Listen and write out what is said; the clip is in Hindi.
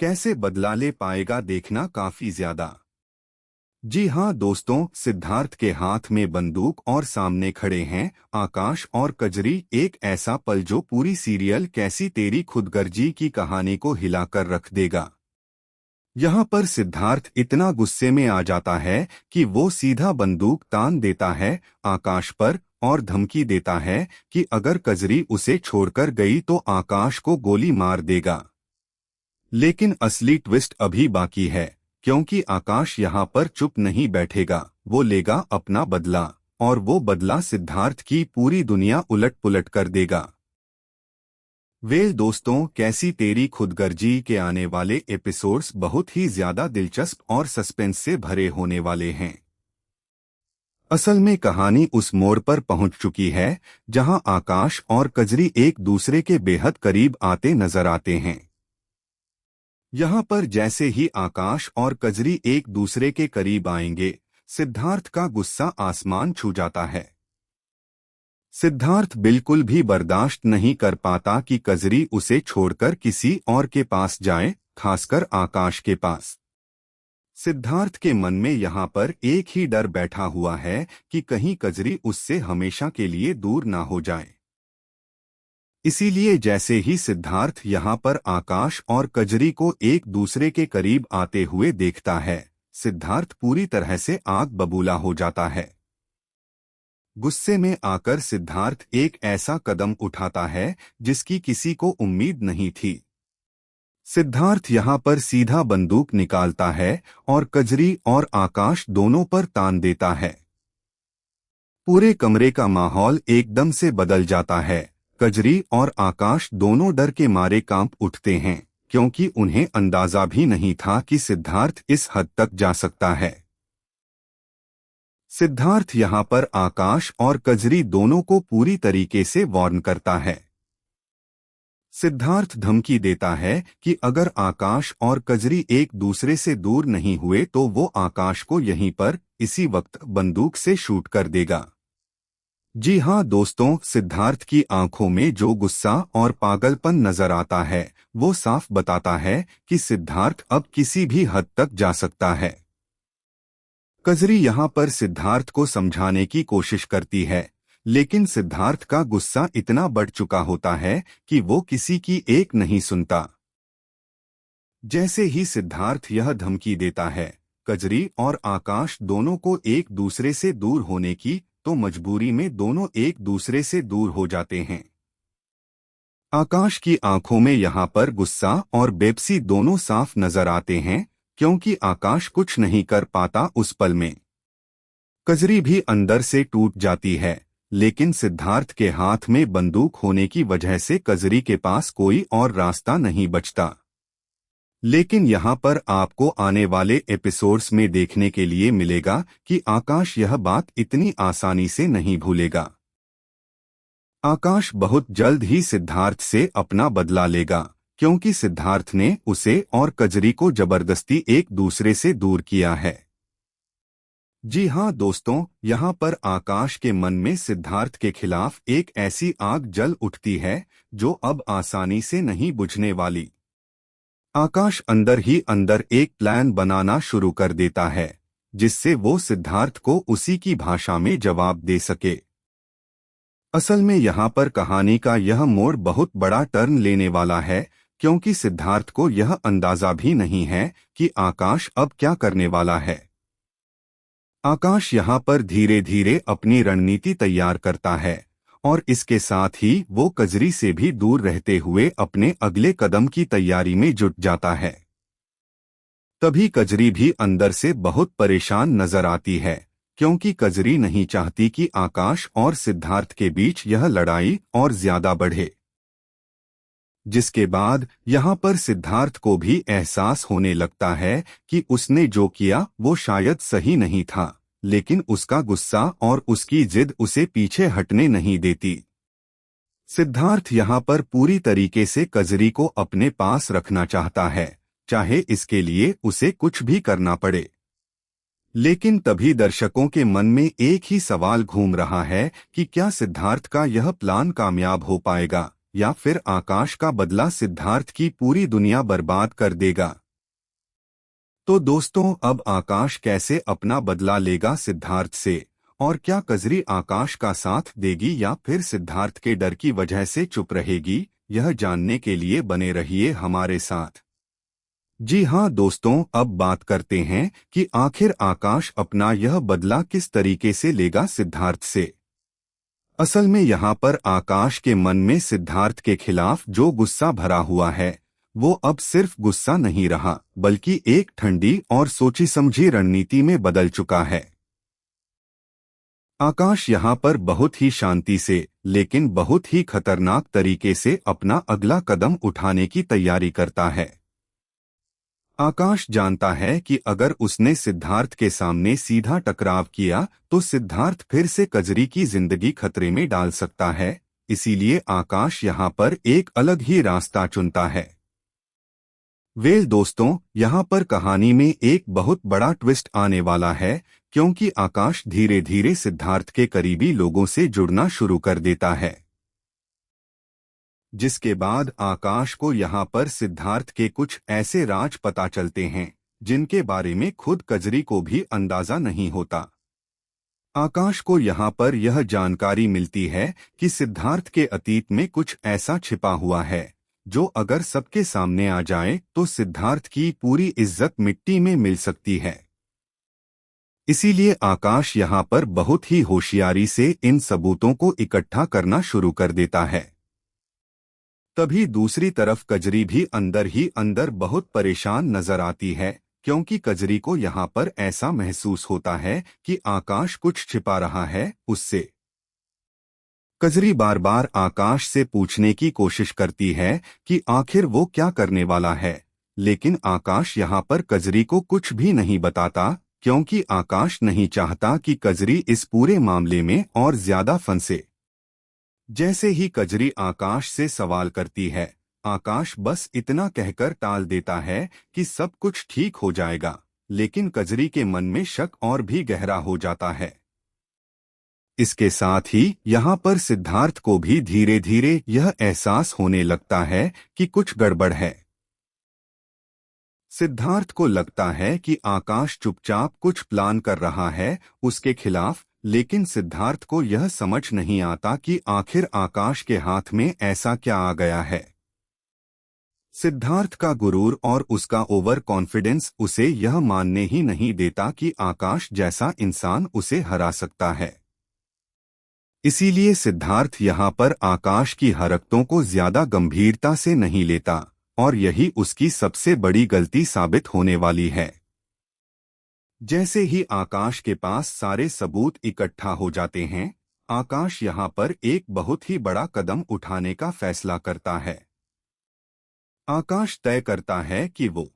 कैसे बदला ले पाएगा देखना काफी ज्यादा। जी हाँ दोस्तों, सिद्धार्थ के हाथ में बंदूक और सामने खड़े हैं आकाश और कजरी। एक ऐसा पल जो पूरी सीरियल कैसी तेरी खुदगर्जी की कहानी को हिलाकर रख देगा। यहाँ पर सिद्धार्थ इतना गुस्से में आ जाता है कि वो सीधा बंदूक तान देता है आकाश पर और धमकी देता है कि अगर कजरी उसे छोड़कर गई तो आकाश को गोली मार देगा। लेकिन असली ट्विस्ट अभी बाकी है, क्योंकि आकाश यहाँ पर चुप नहीं बैठेगा, वो लेगा अपना बदला, और वो बदला सिद्धार्थ की पूरी दुनिया उलट पुलट कर देगा। दोस्तों, कैसी तेरी खुदगर्जी के आने वाले एपिसोड्स बहुत ही ज्यादा दिलचस्प और सस्पेंस से भरे होने वाले हैं। असल में कहानी उस मोड़ पर पहुंच चुकी है जहां आकाश और कजरी एक दूसरे के बेहद करीब आते नजर आते हैं। यहाँ पर जैसे ही आकाश और कजरी एक दूसरे के करीब आएंगे, सिद्धार्थ का गुस्सा आसमान छू जाता है। सिद्धार्थ बिल्कुल भी बर्दाश्त नहीं कर पाता कि कजरी उसे छोड़कर किसी और के पास जाए, खासकर आकाश के पास। सिद्धार्थ के मन में यहाँ पर एक ही डर बैठा हुआ है कि कहीं कजरी उससे हमेशा के लिए दूर ना हो जाए। इसीलिए जैसे ही सिद्धार्थ यहाँ पर आकाश और कजरी को एक दूसरे के करीब आते हुए देखता है, सिद्धार्थ पूरी तरह से आग बबूला हो जाता है। गुस्से में आकर सिद्धार्थ एक ऐसा कदम उठाता है जिसकी किसी को उम्मीद नहीं थी। सिद्धार्थ यहाँ पर सीधा बंदूक निकालता है और कजरी और आकाश दोनों पर तान देता है। पूरे कमरे का माहौल एकदम से बदल जाता है। कजरी और आकाश दोनों डर के मारे कांप उठते हैं, क्योंकि उन्हें अंदाजा भी नहीं था कि सिद्धार्थ इस हद तक जा सकता है। सिद्धार्थ यहाँ पर आकाश और कजरी दोनों को पूरी तरीके से वार्न करता है। सिद्धार्थ धमकी देता है कि अगर आकाश और कजरी एक दूसरे से दूर नहीं हुए तो वो आकाश को यहीं पर इसी वक्त बंदूक से शूट कर देगा। जी हाँ दोस्तों, सिद्धार्थ की आंखों में जो गुस्सा और पागलपन नजर आता है वो साफ बताता है कि सिद्धार्थ अब किसी भी हद तक जा सकता है। कजरी यहाँ पर सिद्धार्थ को समझाने की कोशिश करती है, लेकिन सिद्धार्थ का गुस्सा इतना बढ़ चुका होता है कि वो किसी की एक नहीं सुनता। जैसे ही सिद्धार्थ यह धमकी देता है कजरी और आकाश दोनों को एक दूसरे से दूर होने की, तो मजबूरी में दोनों एक दूसरे से दूर हो जाते हैं। आकाश की आंखों में यहाँ पर गुस्सा और बेबसी दोनों साफ नजर आते हैं, क्योंकि आकाश कुछ नहीं कर पाता उस पल में। कजरी भी अंदर से टूट जाती है, लेकिन सिद्धार्थ के हाथ में बंदूक होने की वजह से कजरी के पास कोई और रास्ता नहीं बचता। लेकिन यहाँ पर आपको आने वाले एपिसोड्स में देखने के लिए मिलेगा कि आकाश यह बात इतनी आसानी से नहीं भूलेगा। आकाश बहुत जल्द ही सिद्धार्थ से अपना बदला लेगा, क्योंकि सिद्धार्थ ने उसे और कजरी को जबरदस्ती एक दूसरे से दूर किया है। जी हाँ दोस्तों, यहाँ पर आकाश के मन में सिद्धार्थ के खिलाफ एक ऐसी आग जल उठती है जो अब आसानी से नहीं बुझने वाली। आकाश अंदर ही अंदर एक प्लान बनाना शुरू कर देता है, जिससे वो सिद्धार्थ को उसी की भाषा में जवाब दे सके। असल में यहाँ पर कहानी का यह मोड़ बहुत बड़ा टर्न लेने वाला है, क्योंकि सिद्धार्थ को यह अंदाजा भी नहीं है कि आकाश अब क्या करने वाला है। आकाश यहाँ पर धीरे धीरे अपनी रणनीति तैयार करता है, और इसके साथ ही वो कजरी से भी दूर रहते हुए अपने अगले कदम की तैयारी में जुट जाता है। तभी कजरी भी अंदर से बहुत परेशान नजर आती है, क्योंकि कजरी नहीं चाहती कि आकाश और सिद्धार्थ के बीच यह लड़ाई और ज्यादा बढ़े। जिसके बाद यहाँ पर सिद्धार्थ को भी एहसास होने लगता है कि उसने जो किया वो शायद सही नहीं था, लेकिन उसका गुस्सा और उसकी जिद उसे पीछे हटने नहीं देती। सिद्धार्थ यहाँ पर पूरी तरीके से कजरी को अपने पास रखना चाहता है, चाहे इसके लिए उसे कुछ भी करना पड़े। लेकिन तभी दर्शकों के मन में एक ही सवाल घूम रहा है कि क्या सिद्धार्थ का यह प्लान कामयाब हो पाएगा, या फिर आकाश का बदला सिद्धार्थ की पूरी दुनिया बर्बाद कर देगा। तो दोस्तों, अब आकाश कैसे अपना बदला लेगा सिद्धार्थ से, और क्या कजरी आकाश का साथ देगी या फिर सिद्धार्थ के डर की वजह से चुप रहेगी, यह जानने के लिए बने रहिए हमारे साथ। जी हाँ दोस्तों, अब बात करते हैं कि आखिर आकाश अपना यह बदला किस तरीके से लेगा सिद्धार्थ से। असल में यहाँ पर आकाश के मन में सिद्धार्थ के खिलाफ जो गुस्सा भरा हुआ है, वो अब सिर्फ गुस्सा नहीं रहा, बल्कि एक ठंडी और सोची समझी रणनीति में बदल चुका है। आकाश यहाँ पर बहुत ही शांति से, लेकिन बहुत ही खतरनाक तरीके से अपना अगला कदम उठाने की तैयारी करता है। आकाश जानता है कि अगर उसने सिद्धार्थ के सामने सीधा टकराव किया तो सिद्धार्थ फिर से कजरी की जिंदगी खतरे में डाल सकता है, इसीलिए आकाश यहाँ पर एक अलग ही रास्ता चुनता है। वेल दोस्तों, यहाँ पर कहानी में एक बहुत बड़ा ट्विस्ट आने वाला है, क्योंकि आकाश धीरे धीरे सिद्धार्थ के करीबी लोगों से जुड़ना शुरू कर देता है। जिसके बाद आकाश को यहाँ पर सिद्धार्थ के कुछ ऐसे राज पता चलते हैं जिनके बारे में खुद कजरी को भी अंदाजा नहीं होता। आकाश को यहाँ पर यह जानकारी मिलती है कि सिद्धार्थ के अतीत में कुछ ऐसा छिपा हुआ है जो अगर सबके सामने आ जाए तो सिद्धार्थ की पूरी इज्जत मिट्टी में मिल सकती है। इसीलिए आकाश यहाँ पर बहुत ही होशियारी से इन सबूतों को इकट्ठा करना शुरू कर देता है। तभी दूसरी तरफ कजरी भी अंदर ही अंदर बहुत परेशान नजर आती है, क्योंकि कजरी को यहाँ पर ऐसा महसूस होता है कि आकाश कुछ छिपा रहा है उससे। कजरी बार बार आकाश से पूछने की कोशिश करती है कि आखिर वो क्या करने वाला है, लेकिन आकाश यहाँ पर कजरी को कुछ भी नहीं बताता, क्योंकि आकाश नहीं चाहता कि कजरी इस पूरे मामले में और ज्यादा फंसे। जैसे ही कजरी आकाश से सवाल करती है, आकाश बस इतना कहकर टाल देता है कि सब कुछ ठीक हो जाएगा, लेकिन कजरी के मन में शक और भी गहरा हो जाता है। इसके साथ ही यहाँ पर सिद्धार्थ को भी धीरे धीरे यह एहसास होने लगता है कि कुछ गड़बड़ है। सिद्धार्थ को लगता है कि आकाश चुपचाप कुछ प्लान कर रहा है उसके खिलाफ, लेकिन सिद्धार्थ को यह समझ नहीं आता कि आखिर आकाश के हाथ में ऐसा क्या आ गया है। सिद्धार्थ का गुरूर और उसका ओवर कॉन्फिडेंस उसे यह मानने ही नहीं देता कि आकाश जैसा इंसान उसे हरा सकता है। इसीलिए सिद्धार्थ यहाँ पर आकाश की हरकतों को ज्यादा गंभीरता से नहीं लेता, और यही उसकी सबसे बड़ी गलती साबित होने वाली है। जैसे ही आकाश के पास सारे सबूत इकट्ठा हो जाते हैं, आकाश यहाँ पर एक बहुत ही बड़ा कदम उठाने का फैसला करता है। आकाश तय करता है कि वो